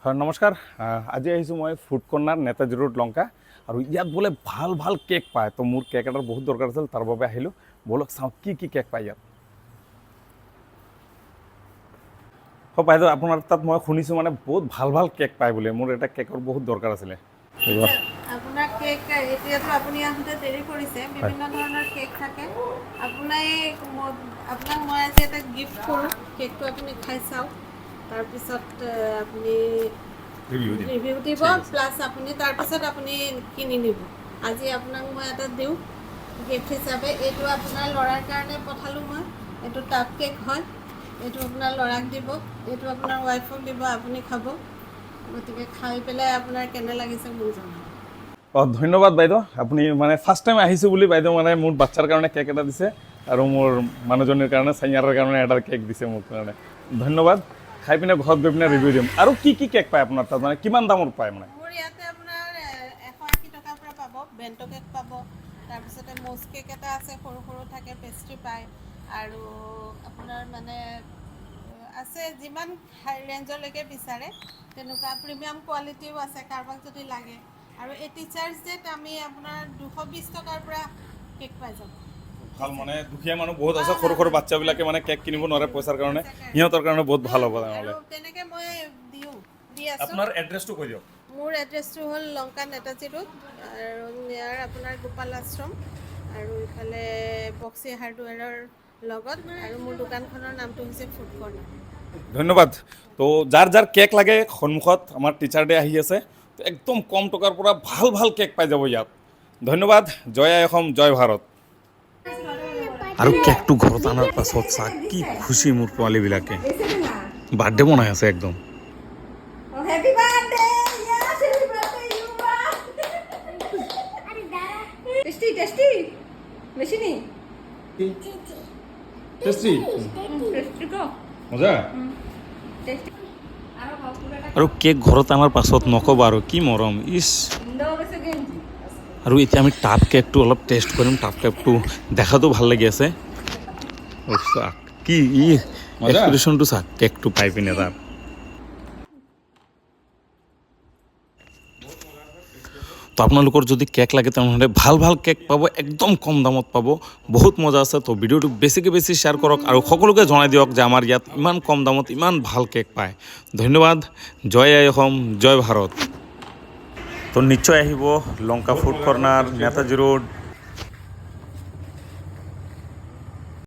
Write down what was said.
হয় নমস্কাৰ আজি আহিছোঁ মই food corner Netaji road Lanka আৰু ইয়াত বোলে ভাল ভাল কেক পায় তো মোৰ কেক এটাৰ বহুত দৰকাৰ আছিল তাৰ বাবে আহিলোঁ বলক চাওঁ কি কি কেক পায় ইয়াত হয় বাইদেউ আপোনাৰ তাত মই শুনিছোঁ মানে বহুত ভাল ভাল কেক পায় বোলে মোৰ এটা কেকৰ বহুত দৰকাৰ আছিলে আপোনাৰ কেক এতিয়াতো আপুনি আহোঁতে দেৰি কৰিছে বিভিন্ন ধৰণৰ কেক থাকে আপোনাক মই আজি এটা গিফ্ট কৰোঁ কেকটো আপুনি খাই চাওক তাৰপিছত আপুনি ৰিভিউ দিব প্লাছ আপুনি তাৰপিছত আপুনি কিনি নিব আজি আপোনাক মই এটা দিওঁ গিফ্ট হিচাপে এইটো আপোনাৰ ল'ৰাৰ কাৰণে পঠালোঁ মই এইটো টাপ কেক হয় এইটো আপোনাৰ ল'ৰাক দিব এইটো আপোনাৰ ৱাইফক দিব আপুনি খাব গতিকে খাই পেলাই আপোনাৰ কেনে লাগিছে মোক জনাব অঁ ধন্যবাদ বাইদেউ আপুনি মানে ফাৰ্ষ্ট টাইম আহিছোঁ বুলি বাইদেউ মানে মোৰ বাচ্চাৰ কাৰণে কেক এটা দিছে আৰু মোৰ মানুহজনীৰ কাৰণে চাইনাৰৰ কাৰণে এটা কেক দিছে মোৰ কাৰণে ধন্যবাদ খাই পিনে ঘৰত গৈ পিনে ৰিভিউ দিম আৰু কি কি কেক পায় আপোনাৰ তাত মানে কিমান দামৰ পায় মানে মোৰ ইয়াতে আপোনাৰ 180 টকাৰ পৰা পাব বেণ্ট' কেক পাব তাৰপিছতে মৌজ কেক এটা আছে সৰু সৰু থাকে পেষ্ট্ৰি পায় আৰু আপোনাৰ মানে আছে যিমান হাই ৰেঞ্জলৈকে বিচাৰে তেনেকুৱা প্ৰিমিয়াম কোৱালিটিও আছে কাৰোবাক যদি লাগে আৰু এই টিচাৰ্ছ ডেত আমি আপোনাৰ 220 টকাৰ পৰা কেক পাই যাব ভাল মানে দুখীয়া মানুহ বহুত আছে সৰু সৰু বাচ্চাবিলাকে মানে কেক কিনিব নোৱাৰে পইচাৰ কাৰণে সিহঁতৰ কাৰণে বহুত ভাল হ'ব তেনেহ'লে আৰু তেনেকৈ মই দি আছোঁ আপোনাৰ এড্ৰেছটো কৈ দিয়ক মোৰ এড্ৰেছটো হ'ল লংকা নেতাজী ৰোড আৰু ইয়াৰ আপোনাৰ গোপাল আশ্ৰম আৰু ইফালে বক্সি হাৰ্ডৱেৰৰ লগত আৰু মোৰ দোকানখনৰ নামটো হৈছে ফুড কৰ্ণাৰ ধন্যবাদ তো যাৰ যাৰ কেক লাগে সন্মুখত আমাৰ টিচাৰ ডে আহি আছে তো একদম কম টকাৰ পৰা ভাল ভাল কেক পাই যাব ইয়াত ধন্যবাদ জয় আই অসম জয় ভাৰত আৰু কেকটো ঘৰত অনাৰ পাছত চাহ কি খুচি মোৰ পোৱালীবিলাকে বাৰ্থডে বনাই আছে একদম Happy birthday! Yes, happy birthday, you Tasty, tasty. Machine. Tasty Tasty ko. মজা Tasty. আৰু কেক ঘৰত অনাৰ পাছত নক'বা আৰু কি মৰম ইছ আৰু এতিয়া আমি টাপ কেকটো অলপ টেষ্ট কৰিম টাপ কেকটো দেখাতো ভাল লাগি আছে কি ই এক্সপ্ৰেশ্যনটো চাওক কেকটো পাই পিনে তাৰ তো আপোনালোকৰ যদি কেক লাগে তেনেহ'লে ভাল ভাল কেক পাব একদম কম দামত পাব বহুত মজা আছে তো ভিডিঅ'টো বেছিকৈ বেছি শ্বেয়াৰ কৰক আৰু সকলোকে জনাই দিয়ক যে আমাৰ ইয়াত ইমান কম দামত ইমান ভাল কেক পায় ধন্যবাদ জয় আই অসম জয় ভাৰত তো নিশ্চয় আহিব Lanka food corner Netaji road